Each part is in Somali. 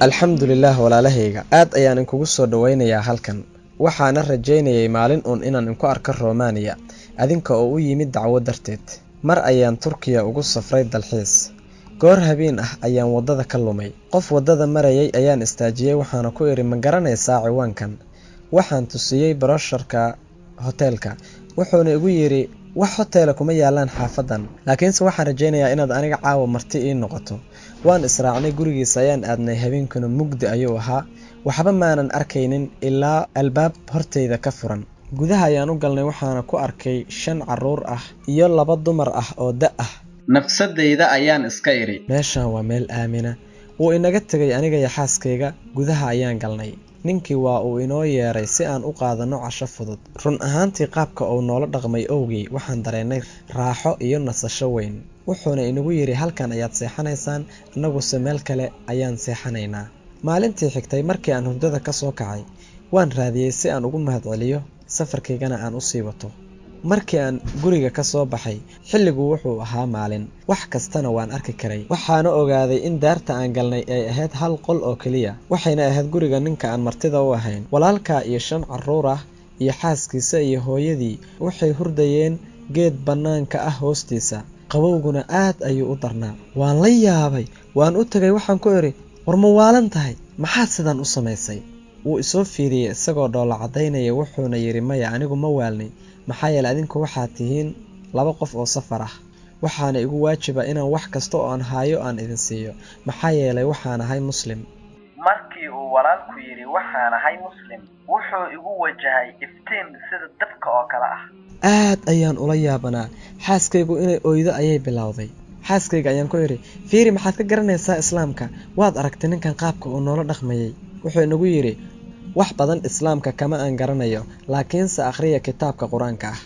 Alxamdulillaah walaalahayga aad ayaan inkugu soo dhawaynayaa halkan waxaana rajaynayay maalin inaan inku arko Romania adinka oo u yimid dacwo darteed mar ayaan Turkiya ugu safray dalxiis goor habeen ah ayaan wadada ka lumay qof wadada marayay ayaan istaajiyay waxaana ku iri ma garanaysaa ciwaankan waxaan tusiyay brochure-ka hotelka wuxuuna igu yiri wax hotel kuma yaalaan xaafadan laakiinse waxaan rajaynayaa inaad aniga caawa marti ii noqoto waan israacnay gurigiisa ayaan aadnay habeenkuna mugdi ayuu ahaa waxba maanan arkaynin ilaa albaab horteyda ka furan gudaha ayaan u galnay waxaana ku arkay 5 caruur ah iyo 2 dumar ah oo da ah nafsadeyda ayaan iska iri meeshan waa meel aamina wuu inaga tagay aniga iyo xaaskeyga gudaha ayaan galnay ninkii waa uu inoo yeeray si aan u qaadano casho fudud run ahaantii qaabka uu noola dhaqmay awgii waxaan dareennay raaxo iyo nasasho weyn wuxuuna inagu yiri halkan ayaad seexanaysaan annaguse meel kale ayaan seexanaynaa maalintii xigtay markii aan hurdada ka soo kacay waan raadiyay si aan ugu mahadceliyo safarkaygana aan u sii wato markii aan guriga ka soo baxay xilligu wuxuu ahaa maalin wax kastana waan arki karay waxaana ogaaday in daarta aan galnay ay ahayd hal qol oo kaliya waxayna ahayd guriga ninka aan martida u ahayn walaalka iyo 5 caruur ah iyo xaaskiisa iyo hooyadii waxay hurdayeen geed banaanka ah hoostiisa qabowguna aad ayuu u darnaa waan la yaabay waan u tagay waxaan ku iri war ma waalan tahay maxaad sidan u samaysay wuu isoo fiiriyay isagoo dhoola cadaynaya wuxuuna yiri maya anigu ma waalnay maxaa yeelay adinku waxaad tihiin 2 qof oo safar ah waxaana igu waajiba inaan wax kasta oo aan haayo aan idin siiyo maxaa yeelay waxaan ahay muslim markii uu walaalku yiri waxaan ahay muslim wuxuu igu wajahay iftiin sida dabka oo kala ah aad ayaan ula yaabanaa xaaskaygu inay ooydo ayay bilowday xaaskayga ayaan ku iri fiiri maxaad ka garanaysaa islaamka waad aragtay ninkan qaabka uu noola dhaqmayay wuxuu inagu yiri wax badan islaamka kama aan garanayo laakiinse akhriya kitaabka quraanka ah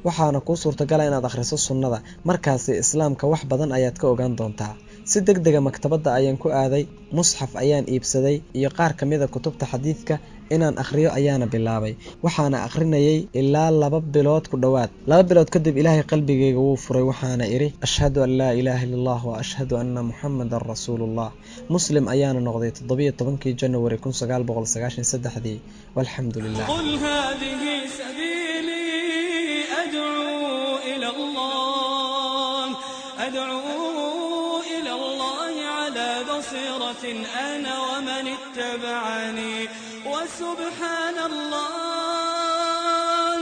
waxaana ku suurtagal inaad akhriso sunnada markaas islaamka wax badan ayaad ka ogaan doontaa si degdeg maktabada ayaan ku aaday musxaf ayaan iibsaday iyo qaar kamida kutubta xadiidka inaan akhriyo ayaana bilaabay waxaana akhrinayay ilaa 2 bilood ku dhawaad 2 bilood kadib ilaahay qalbigayga wuu furay waxaana iri ashhadu an la ilaaha illallah wa ashhadu anna muhammadar rasuulullah muslim ayaana noqday 17 January 1993 walxamdulillah qul hadhihi sabili ad'u ila Allah ila Allah ala basiratin ana wa man ittaba'ani وسبحان الله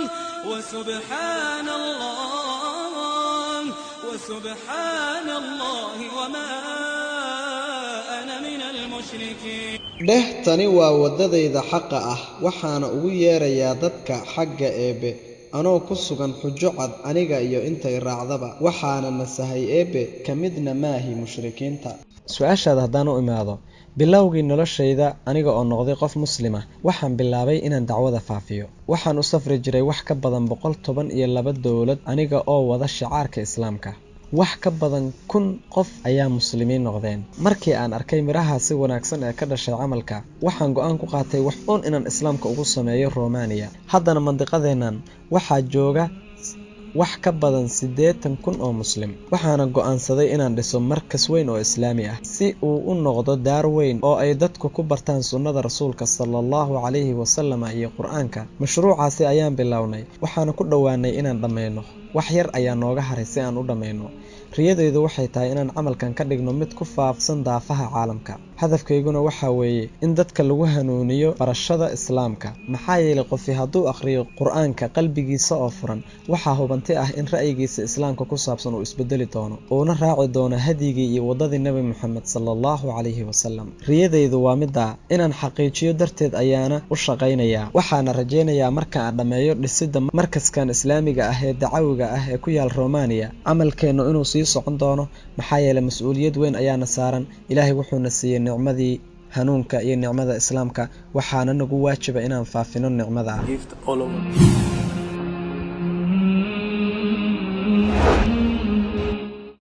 وسبحان الله وسبحان الله وما أنا من المشركين دهتني وودديدا حقا ah waxaana ugu yeerayaa dadka xagga eebe anoo ku sugan xujo cad aniga iyo intay raacdaba waxaana nasahay eebe kamidna maahi mushrikiinta su'aashaada hadaan u imaado bilowgii noloshayda aniga oo noqday qof muslim ah waxaan bilaabay inaan dacwada faafiyo waxaan u safri jiray wax ka badan 112 dawlad aniga oo wada shicaarka islaamka wax ka badan 1000 qof ayaa muslimiin noqdeen markii aan arkay miraha si wanaagsan ee ka dhashay camalka waxaan go'aan ku qaatay wax inaan islaamka ugu sameeyo Romania haddana mandiqadeenan waxaa jooga wax ka badan 80,000 oo muslim waxaana go'aansaday inaan dhiso markas weyn oo islaami ah si uu u noqdo daar weyn oo ay dadku ku bartaan sunnada rasuulka sallallahu alayhi wasallam iyo quraanka mashruucaasi ayaan bilownay waxaana ku dhawaanay inaan dhameeyno wax yar ayaa nooga haray si aan u dhameeyno riyadeydu waxay tahay inaan camalkan ka dhigno mid ku faafsan daafaha caalamka hadafkayguna waxa weeye in dadka lagu hanuuniyo barashada islaamka maxaa yeelay qof hadduu akhriyo quraanka qalbigiisa oo furan waxa hubanti ah in ra'yigiisa islaamka ku saabsan uu isbedeli doono oo raaci doono hadigii iyo wadadii nabi Muhammad sallallahu alayhi wasallam riyadeydu waa mid inaan xaqiijiyo darteed ayaana u shaqaynayaa waxaana rajaynayaa marka aan dhameeyo dhisida markaskan islaamiga ah ee dacawiga ah ee ku yaal Romania camalkeenu inuu sii socon doono maxaa yeelay mas'uuliyad weyn ayaana saaran ilaahay wuxuuna siiyay nicmadii hanuunka iyo nicmada islaamka waxaana nagu waajiba inaan faafino nicmada